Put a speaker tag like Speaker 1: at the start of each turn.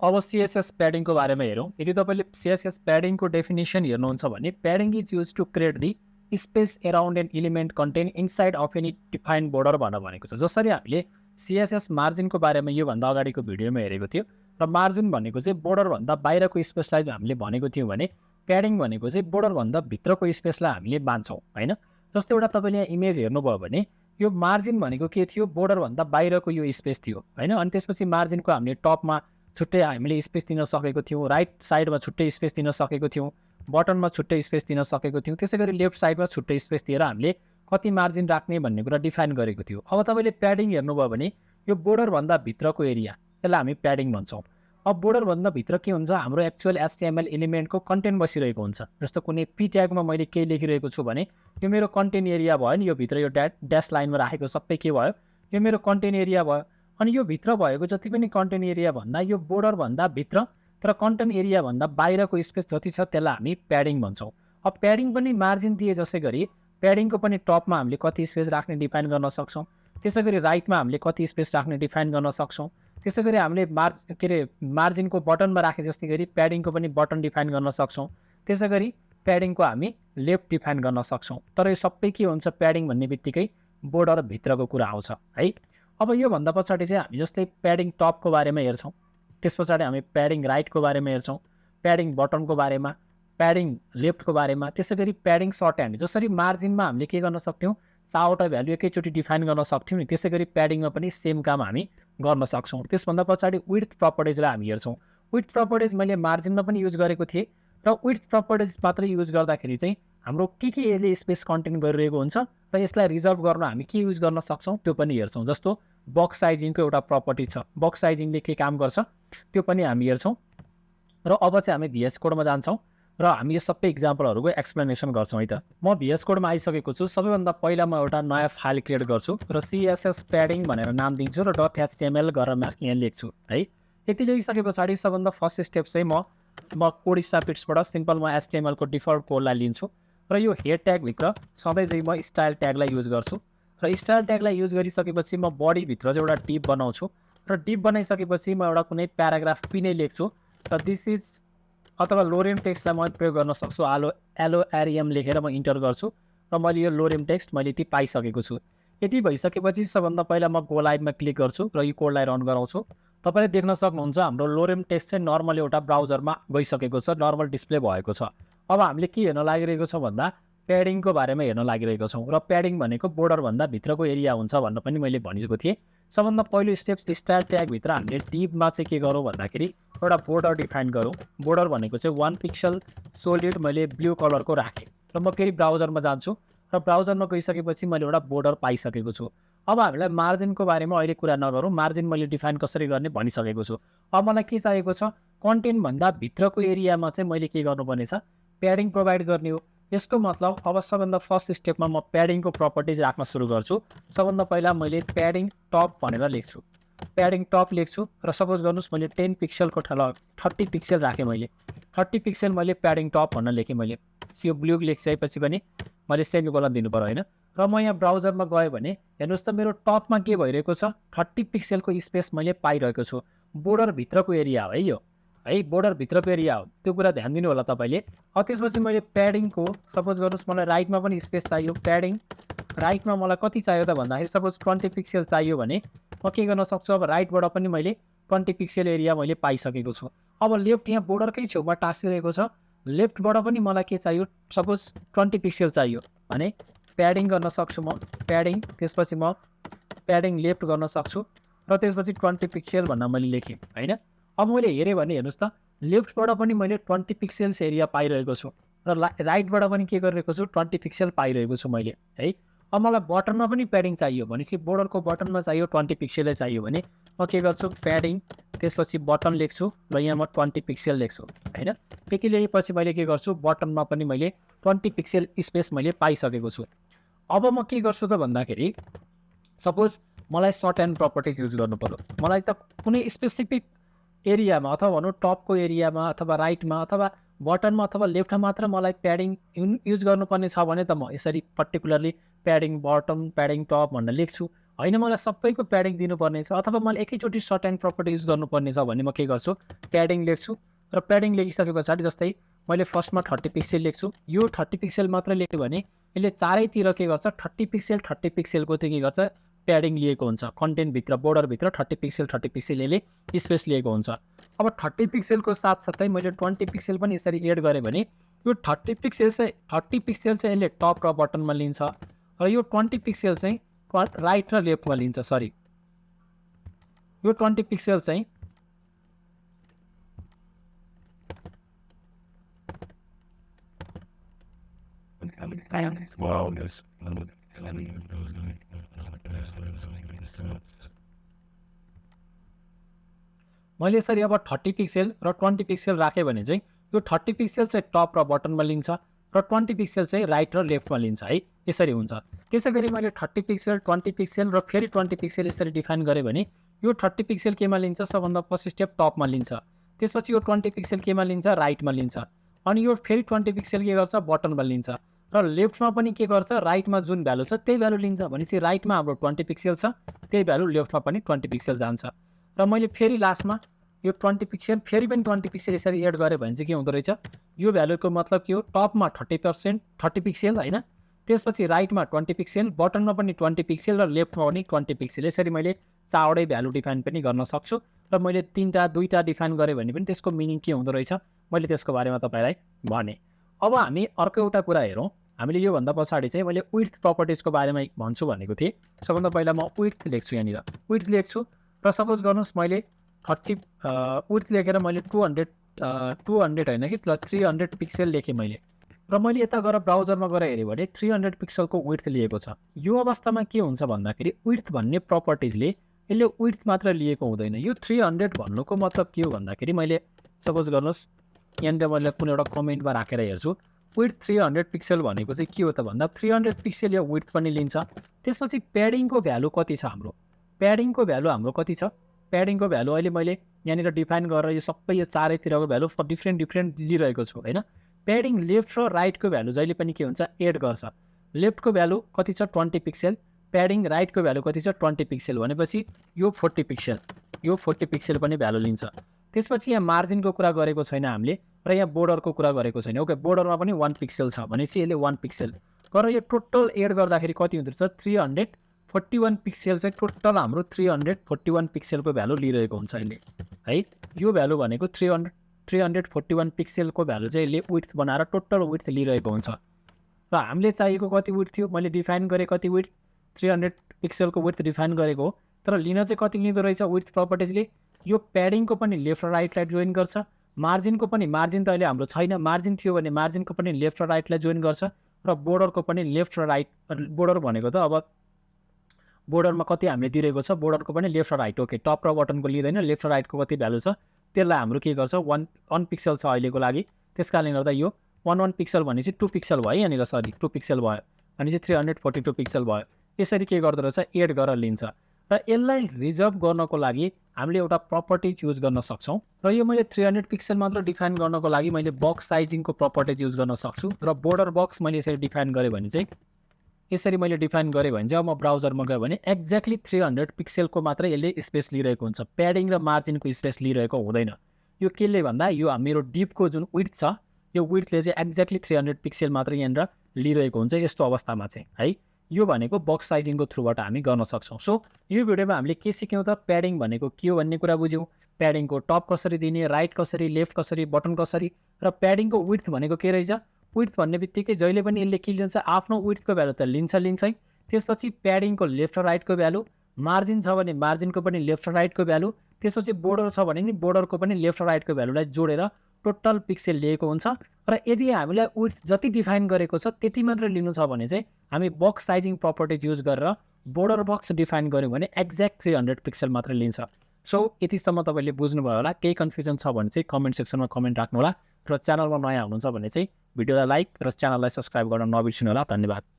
Speaker 1: अब CSS padding को बारेमा हेरौँ। यदि तपाईले CSS padding को डेफिनेसन हेर्नुहुन्छ भने padding is used to create the space around an element contained inside of any defined border भनेको छ। जसरी हामीले CSS मार्जिन को बारेमा यो भन्दा अगाडिको भिडियोमा हेरेको थियो र मार्जिन भनेको चाहिँ बोर्डर भन्दा बाहिरको स्पेसलाई हामीले भनेको थियौं भने प्याडिङ भनेको चाहिँ बोर्डर भन्दा भित्रको स्पेसलाई हामीले बान्छौं हैन। जस्तो एउटा तपाईले यहाँ इमेज हेर्नुभयो भने यो मार्जिन भनेको के थियो, बोर्डर भन्दा बाहिरको यो स्पेस थियो हैन। अनि त्यसपछि मार्जिनको हामीले टपमा छुट्टै हामीले स्पेस दिन सकेको थियौं, राइट साइडमा छुट्टै स्पेस दिन सकेको थियौं, बटनमा छुट्टै स्पेस दिन सकेको थियौं, त्यसैगरी लेफ्ट साइडमा छुट्टै स्पेस दिएर हामीले कति मार्जिन राख्ने भन्ने कुरा डिफाइन गरेको थियो। अब तपाईले प्याडिङ हेर्नुभयो भने यो बोर्डर भन्दा भित्रको एरिया त्यसलाई हामी प्याडिङ भन्छौं। अब बोर्डर भन्दा भित्र के हुन्छ, हाम्रो एक्चुअल HTML एलिमेन्टको कन्टेन्ट बसिरहेको हुन्छ। जस्तो कुनै p ट्यागमा मैले के लेखिरहेको छु भने यो मेरो कन्टेन्ट एरिया भयो नि, यो भित्र यो ड्याश लाइनमा राखेको सबै के भयो, यो मेरो कन्टेन्ट एरिया भयो। अनि यो भित्र भएको जति पनि कन्टेन्ट एरिया भन्दा यो बोर्डर भन्दा भित्र तर कन्टेन्ट एरिया भन्दा बाहिरको स्पेस जति छ त्यसलाई हामी प्याडिङ भन्छौं। अब प्याडिङ पनि मार्जिन दिए जसै गरी प्याडिङको पनि टपमा हामीले कति स्पेस राख्ने डिफाइन गर्न सक्छौं, त्यसैगरी राइटमा हामीले कति स्पेस राख्ने डिफाइन गर्न सक्छौं, त्यसैगरी हामीले मार्जिनको बटनमा राखे जस्तै गरी प्याडिङको पनि बटन डिफाइन गर्न सक्छौं, त्यसैगरी प्याडिङको हामी लेफ्ट डिफाइन गर्न सक्छौं। तर यो सबै के हुन्छ, प्याडिङ भन्ने बित्तिकै बोर्डर भित्रको कुरा आउँछ है। अब यो भन्दा पछाडी चाहिँ हामी जस्तै प्याडिङ टपको बारेमा हेर्छौं, त्यसपछि हामी प्याडिङ राइटको बारेमा हेर्छौं, प्याडिङ बटनको बारेमा, प्याडिङ लेफ्टको बारेमा, त्यसैगरी प्याडिङ सर्ट ह्यान्ड। जसरी मार्जिनमा हामीले के गर्न सक्थ्यौं, 4 वटा भ्यालु एकैचोटी डिफाइन गर्न सक्थ्यौं नि, त्यसैगरी प्याडिङमा पनि सेम काम हामी गर्न सक्छौं। त्यसभन्दा पछाडी विड्थ प्रपर्टिजलाई हामी हेर्छौं। विड्थ प्रपर्टिज मैले मार्जिनमा पनि युज गरेको थिएँ र विड्थ प्रपर्टिज मात्र युज गर्दाखेरि चाहिँ हाम्रो के यसले स्पेस कन्टेन गरिरहेको हुन्छ र यसलाई रिजल्भ गर्न हामी के युज गर्न सक्छौं त्यो पनि हेर्छौं। जस्तो बक्स साइजिङको एउटा प्रपर्टी छ, बक्स साइजिङले के काम गर्छ त्यो पनि हामी हेर्छौं। र अब चाहिँ हामी VS कोडमा जान्छौं र हामी यो सबै एक्जाम्पलहरुको एक्सप्लेनेसन गर्छौं है त। म VS कोडमा आइसकेको छु। सबैभन्दा पहिला म एउटा नयाँ फाइल क्रिएट गर्छु र CSS padding भनेर नाम दिन्छु र .html गरेर यहाँ लेख्छु है। यति लेखिसके पछाडी सबभन्दा फर्स्ट स्टेप चाहिँ म कोड स्टापिट्सबाट सिम्पल म HTML को डिफल्ट कोडलाई लिन्छु र यो हेड ट्याग भित्र सधैँ चाहिँ म स्टाइल ट्यागलाई युज गर्छु र स्टाइल ट्यागलाई युज गरिसकेपछि म बडी भित्र चाहिँ एउटा डिभ बनाउँछु र डिभ बनाइसकेपछि म एउटा कुनै प्याराग्राफ p नै लेख्छु र दिस इज अथवा लोरेम टेक्स्टलाई म प्रयोग गर्न सक्छु। एलोआरएम लेखेर म इन्टर गर्छु र मैले यो लोरेम टेक्स्ट मैले यति पाइसकेको छु। यति भइसकेपछि सबभन्दा पहिला म गो लाइभमा क्लिक गर्छु र यो कोडलाई रन गराउँछु। तपाईले देख्न सक्नुहुन्छ हाम्रो लोरेम टेक्स्ट चाहिँ नर्मल एउटा ब्राउजरमा गइसकेको छ, नर्मल डिस्प्ले भएको छ। अब हामीले के हेर्न लागिरहेको छ भन्दा प्याडिङको बारेमा हेर्न लागिरहेको छौं र प्याडिङ भनेको बोर्डर भन्दा भित्रको एरिया हुन्छ भन्न पनि मैले भनेको थिएँ। सबभन्दा पहिलो स्टेप स्टाइल ट्याग भित्र हामीले डिभमा चाहिँ के गरौँ भन्दाखेरि एउटा बोर्डर डिफाइन गरौँ। बोर्डर भनेको चाहिँ 1 पिक्सल सोलिड मैले ब्लू कलरको राखेँ र म फेरि ब्राउजरमा जान्छु र ब्राउजरमा गइसकेपछि मैले एउटा बोर्डर पाइसकेको छु। अब हामीलाई मार्जिनको बारेमा अहिले कुरा नगरौँ, मार्जिन मैले डिफाइन कसरी गर्ने भनिसकेको छु। अब मलाई के चाहिएको छ, कन्टेन्ट भन्दा भित्रको एरियामा चाहिँ मैले के गर्नुपर्ने छ, प्याडिङ प्रोभाइड गर्ने हो। यसको मतलब अब सबभन्दा फर्स्ट स्टेपमा म प्याडिङको प्रपर्टिज राख्न सुरु गर्छु। सबभन्दा पहिला मैले प्याडिङ टप भनेर लेख्छु, प्याडिङ टप लेख्छु र सपोज गर्नुस् मैले 10 पिक्सलको 30 पिक्सल राखेँ, मैले 30 पिक्सल मैले प्याडिङ टप भन्न लेखेँ। मैले यो ब्लू लेखिसकेपछि पनि मैले सेमिकोलन दिनु पर्यो हैन। र म यहाँ ब्राउजरमा गएँ भने हेर्नुस् त मेरो टपमा के भइरहेको छ, 30 पिक्सलको स्पेस मैले पाइरहेको छु। बोर्डर भित्रको एरिया हो है यो है, बोर्डर भित्रको एरिया हो, त्यो कुरा ध्यान दिनु होला तपाईले। अब त्यसपछि मैले प्याडिङको सपोज गर्नुस् मलाई राइटमा पनि स्पेस चाहियो, प्याडिङ राइटमा मलाई कति चाहियो त भन्दाखेरि सपोज 20 पिक्सल चाहियो भने म के गर्न सक्छु, अब राइटबाट पनि मैले 20 पिक्सल एरिया मैले पाइसकेको छु। अब लेफ्ट यहाँ बोर्डरकै छेउमा टाँसिरहेको छ, लेफ्टबाट पनि मलाई के चाहियो, सपोज 20 पिक्सल चाहियो भने प्याडिङ गर्न सक्छु म, प्याडिङ त्यसपछि म प्याडिङ लेफ्ट गर्न सक्छु र त्यसपछि 20 पिक्सल भन्न मैले लेखेँ हैन। अब मैले हेरेँ भने हेर्नुस् त लेफ्टबाट पनि मैले 20 पिक्सल्स एरिया पाइरहेको छु र राइटबाट पनि के गरिरहेको छु, 20 पिक्सल पाइरहेको छु मैले है। अब मलाई बटनमा पनि प्याडिङ चाहियो भनेपछि बोर्डरको बटनमा चाहियो 20 पिक्सलै चाहियो भने म के गर्छु, प्याडिङ त्यसपछि बटन लेख्छु र यहाँ म 20 पिक्सल लेख्छु हैन। त्यति लेखेपछि मैले के गर्छु, बटनमा पनि मैले 20 पिक्सल स्पेस मैले पाइसकेको छु। अब म के गर्छु त भन्दाखेरि सपोज मलाई सर्ट एन्ड प्रपर्टी युज गर्नु पर्यो, मलाई त कुनै स्पेसिफिक एरियामा अथवा भनौँ टपको एरियामा अथवा राइटमा अथवा बटनमा अथवा लेफ्टमा मात्र मलाई प्याडिङ युज गर्नुपर्ने छ भने त म यसरी particularly padding button padding top भनेर लेख्छु। होइन मलाई सबैको प्याडिङ दिनुपर्ने छ अथवा मैले एकैचोटि सर्ट एन्ड प्रपर्टी युज गर्नुपर्ने छ भने म के गर्छु, प्याडिङ लेख्छु र प्याडिङ लेखिसके पछाडि जस्तै मैले फर्स्टमा 30 पिक्सल लेख्छु। यो 30 पिक्सल मात्र लेख्यो भने यसले चारैतिर के गर्छ, 30 पिक्सलको चाहिँ के गर्छ, प्याडिङ लिएको हुन्छ। कन्टेन्टभित्र बोर्डरभित्र 30 पिक्सल यसले स्पेस लिएको हुन्छ। अब 30 पिक्सलको साथसाथै मैले 20 पिक्सल पनि यसरी एड गरेँ भने यो 30 पिक्सल चाहिँ यसले टप र बटनमा लिन्छ र यो 20 पिक्सल चाहिँ राइट र लेफ्टमा लिन्छ। सरी, यो 20 पिक्सल चाहिँ मैले यसरी अब 30 पिक्सल र 20 पिक्सल राखेँ भने चाहिँ यो 30 पिक्सल चाहिँ टप र बटनमा लिन्छ र 20 पिक्सल चाहिँ राइट र लेफ्टमा लिन्छ है, यसरी हुन्छ। त्यसै गरी मैले 30 पिक्सल 20 पिक्सल र फेरि 20 पिक्सल यसरी डिफाइन गरेँ भने यो 30 पिक्सल केमा लिन्छ, सबभन्दा फर्स्ट स्टेप टपमा लिन्छ। त्यसपछि यो 20 पिक्सल केमा लिन्छ, राइटमा लिन्छ। अनि यो फेरि 20 पिक्सल के गर्छ, बटनमा लिन्छ र लेफ्टमा पनि के गर्छ, राइटमा जुन भ्यालु छ त्यही भ्यालु लिन्छ। भनेपछि राइटमा हाम्रो 20 पिक्सल छ, त्यही भ्यालु लेफ्टमा पनि 20 पिक्सल जान्छ। र मैले फेरि लास्टमा यो 20 पिक्सल फेरि पनि 20 पिक्सल यसरी एड गरेँ भने चाहिँ के हुँदो रहेछ, यो भ्यालुको मतलब के हो, टपमा 30 पिक्सल होइन, त्यसपछि राइटमा 20 पिक्सल, बटनमा पनि 20 पिक्सल र लेफ्टमा पनि 20 पिक्सल। यसरी मैले चारवटै भ्यालु डिफाइन पनि गर्न सक्छु र मैले दुईटा डिफाइन गरेँ भने पनि त्यसको मिनिङ के हुँदो रहेछ मैले त्यसको बारेमा तपाईँलाई भने। अब हामी अर्को एउटा कुरा हेरौँ। हामीले योभन्दा पछाडि चाहिँ मैले विड्थ प्रपर्टिजको बारेमा भन्छु भनेको थिएँ। सबभन्दा पहिला म विड्थ लेख्छु, यहाँनिर विड्थ लेख्छु र सपोज गर्नुहोस् मैले 30 विड्थ लेखेर मैले 200 होइन कि 300 पिक्सल लेखेँ मैले र मैले यता गएर ब्राउजरमा गएर हेरेँ भने 300 पिक्सलको विड्थ लिएको छ। यो अवस्थामा के हुन्छ भन्दाखेरि विड्थ भन्ने प्रपर्टिजले यसले विड्थ मात्र लिएको हुँदैन। यो 300 भन्नुको मतलब के हो भन्दाखेरि मैले सपोज गर्नुहोस् यहाँनिर मैले कुनै एउटा कमेन्टमा राखेर हेर्छु, विड्थ 300 पिक्सल भनेको चाहिँ के हो त भन्दा 300 पिक्सल यो विड्थ पनि लिन्छ। त्यसपछि प्याडिङको भ्यालु कति छ हाम्रो, प्याडिङको भ्यालु हाम्रो कति छ, प्याडिङको भ्यालु अहिले मैले यहाँनिर डिफाइन गरेर यो सबै यो चारैतिरको भ्यालु डिफ्रेन्ट लिइरहेको छु होइन। प्याडिङ लेफ्ट र राइटको भ्यालु जहिले पनि के हुन्छ, एड गर्छ। लेफ्टको भ्यालु कति छ, 20 पिक्सल, प्याडिङ राइटको भ्यालु कति छ, 20 पिक्सल भनेपछि यो 40 पिक्सल, यो 40 पिक्सल पनि भ्यालु लिन्छ। त्यसपछि यहाँ मार्जिनको कुरा गरेको छैन हामीले र यहाँ बोर्डरको कुरा गरेको छैन। ओके, बोर्डरमा पनि 1 पिक्सल छ भनेपछि यसले 1 पिक्सल गरेर यो टोटल एड गर्दाखेरि कति हुँदो रहेछ, 341 पिक्सल चाहिँ टोटल हाम्रो 341 पिक्सलको भ्यालु लिइरहेको हुन्छ यसले है। यो भ्यालु भनेको 341 पिक्सलको भ्यालु चाहिँ यसले विड्थ बनाएर टोटल विड्थ लिइरहेको हुन्छ। र हामीले चाहिएको कति विड्थ थियो, मैले डिफाइन गरेँ कति विड्थ, 300 पिक्सलको विड्थ डिफाइन गरेको हो। तर लिन चाहिँ कति लिँदो रहेछ विड्थ प्रपर्टिजले, यो प्याडिङको पनि लेफ्ट र राइटलाई जोइन गर्छ, मार्जिनको पनि, मार्जिन त अहिले हाम्रो छैन, मार्जिन थियो भने मार्जिनको पनि लेफ्ट र राइटलाई जोइन गर्छ र बोर्डरको पनि लेफ्ट र राइट, बोर्डर भनेको त अब बोर्डरमा कति हामीले दिएको छ, बोर्डरको पनि लेफ्ट र राइट। ओके, टप र बटनको लिँदैन, लेफ्ट र राइटको कति भ्यालु छ त्यसलाई हाम्रो के गर्छ, 1 पिक्सल छ अहिलेको लागि। त्यस कारणले गर्दा यो 1 पिक्सल भनेपछि 2 पिक्सल भयो यहाँनिर, सरी 2 पिक्सल भयो भनेपछि 342 पिक्सल भयो। यसरी के गर्दो रहेछ, एड गरेर लिन्छ र यसलाई रिजर्भ गर्नको लागि हामीले एउटा प्रपर्टिज युज गर्न सक्छौँ। र यो मैले 300 पिक्सल मात्र डिफाइन गर्नको लागि मैले बक्स साइजिङको प्रपर्टिज युज गर्न सक्छु। र बोर्डर बक्स मैले यसरी डिफाइन गरेँ भने चाहिँ, यसरी मैले डिफाइन गरेँ भने चाहिँ अब म ब्राउजरमा गएँ भने एक्ज्याक्टली 300 पिक्सलको मात्र यसले स्पेस लिइरहेको हुन्छ, प्याडिङ र मार्जिनको स्पेस लिइरहेको हुँदैन। यो केले भन्दा यो मेरो डिपको जुन विड्थ छ, यो विड्थले चाहिँ एक्ज्याक्टली 300 पिक्सल मात्र यहाँनिर लिइरहेको हुन्छ। यस्तो अवस्थामा चाहिँ है, यो भनेको बक्स साइजिङको थ्रुबाट हामी गर्न सक्छौँ। सो यो भिडियोमा हामीले के सिक्यौँ त, प्याडिङ भनेको के हो भन्ने कुरा बुझ्यौँ, प्याडिङको टप कसरी दिने, राइट कसरी, लेफ्ट कसरी, बटन कसरी, र प्याडिङको विड्थ भनेको के रहेछ। विड्थ भन्ने बित्तिकै जहिले पनि यसले के लिन्छ, आफ्नो विड्थको भ्यालु त लिन्छै। त्यसपछि प्याडिङको लेफ्ट र राइटको भ्यालु, मार्जिन छ भने मार्जिनको पनि लेफ्ट र राइटको भ्यालु, त्यसपछि बोर्डर छ भने नि बोर्डरको पनि लेफ्ट र राइटको भ्यालुलाई जोडेर टोटल पिक्सल लिएको हुन्छ। र यदि हामीलाई विड्थ जति डिफाइन गरेको छ त्यति मात्र लिनु छ भने चाहिँ हामी बक्स साइजिङ प्रपर्टिज युज गरेर बोर्डर बक्स डिफाइन गऱ्यौँ भने एक्ज्याक्ट 300 पिक्सल मात्र लिन्छ। सो यतिसम्म तपाईँले बुझ्नुभयो होला। केही कन्फ्युजन छ भने चाहिँ कमेन्ट सेक्सनमा कमेन्ट राख्नु होला र च्यानलमा नयाँ हुनुहुन्छ भने चाहिँ भिडियोलाई लाइक र च्यानललाई सब्सक्राइब गर्न नबिर्सिनु होला। धन्यवाद।